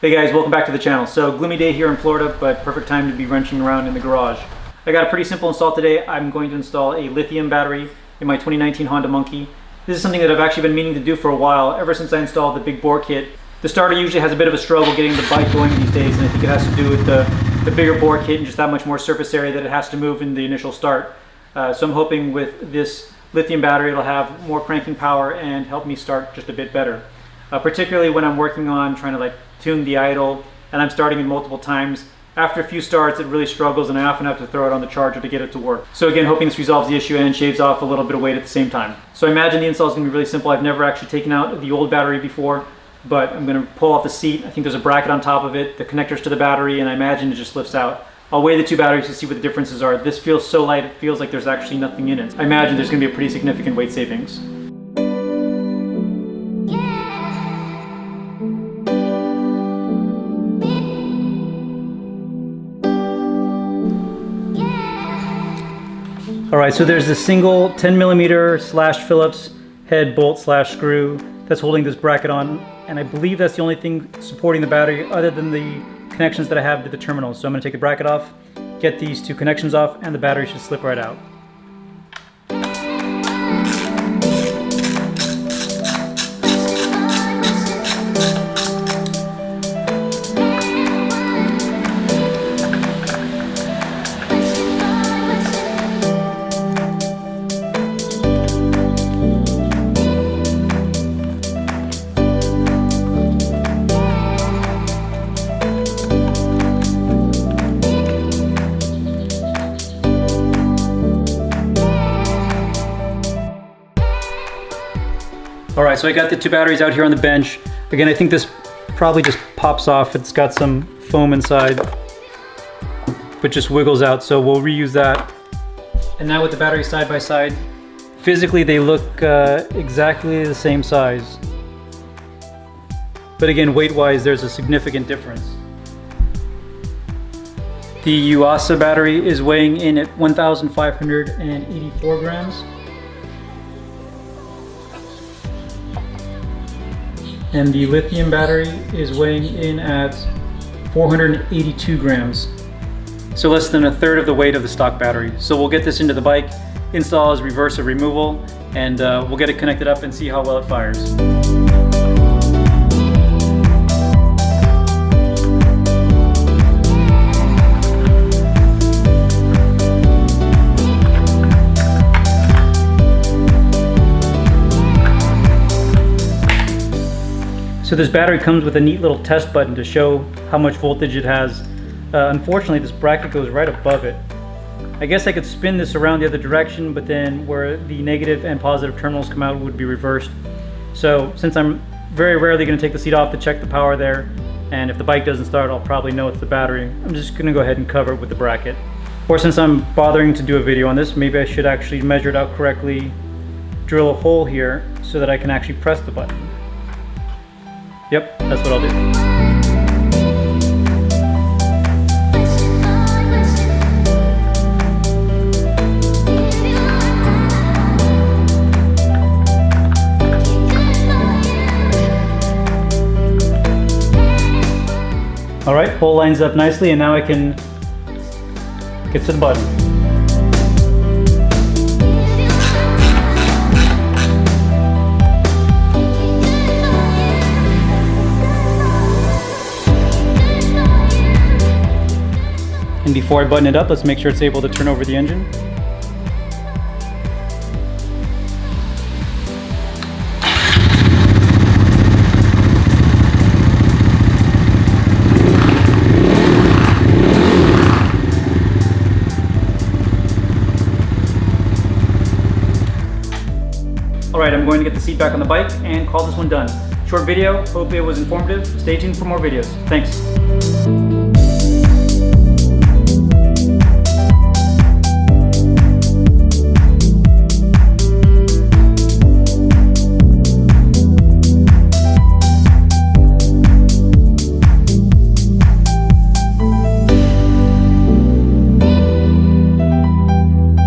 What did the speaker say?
Hey guys, welcome back to the channel. So gloomy day here in Florida, but perfect time to be wrenching around in the garage. I got a pretty simple install today. I'm going to install a lithium battery in my 2019 Honda Monkey. This is something that I've actually been meaning to do for a while, ever since I installed the big bore kit. The starter usually has a bit of a struggle getting the bike going these days, and I think it has to do with the bigger bore kit and just that much more surface area that it has to move in the initial start. So I'm hoping with this lithium battery it'll have more cranking power and help me start just a bit better. Particularly when I'm working on trying to tune the idle and I'm starting it multiple times. After a few starts it really struggles and I often have to throw it on the charger to get it to work. So again, hoping this resolves the issue and shaves off a little bit of weight at the same time. So I imagine the install is going to be really simple. I've never actually taken out the old battery before, but I'm going to pull off the seat. I think there's a bracket on top of it, the connectors to the battery, and I imagine it just lifts out. I'll weigh the two batteries to see what the differences are. This feels so light it feels like there's actually nothing in it. I imagine there's going to be a pretty significant weight savings. Alright, so there's this single 10mm / Phillips head bolt / screw that's holding this bracket on, and I believe that's the only thing supporting the battery other than the connections that I have to the terminals. So I'm going to take the bracket off, get these two connections off, and the battery should slip right out. Alright, so I got the two batteries out here on the bench. Again, I think this probably just pops off. It's got some foam inside, but just wiggles out, so we'll reuse that. And now with the batteries side by side, physically they look exactly the same size. But again, weight-wise, there's a significant difference. The USA battery is weighing in at 1,584 grams. And the lithium battery is weighing in at 482 grams. So less than a third of the weight of the stock battery. So we'll get this into the bike, install as reverse of removal, and we'll get it connected up and see how well it fires. So this battery comes with a neat little test button to show how much voltage it has. Unfortunately, this bracket goes right above it. I guess I could spin this around the other direction, but then where the negative and positive terminals come out would be reversed. So since I'm very rarely going to take the seat off to check the power there, and if the bike doesn't start, I'll probably know it's the battery, I'm just going to go ahead and cover it with the bracket. Or since I'm bothering to do a video on this, maybe I should actually measure it out correctly, drill a hole here so that I can actually press the button. Yep, that's what I'll do. All right, hole lines up nicely, and now I can get to the button. And before I button it up, let's make sure it's able to turn over the engine. Alright, I'm going to get the seat back on the bike and call this one done. Short video, hope it was informative. Stay tuned for more videos. Thanks.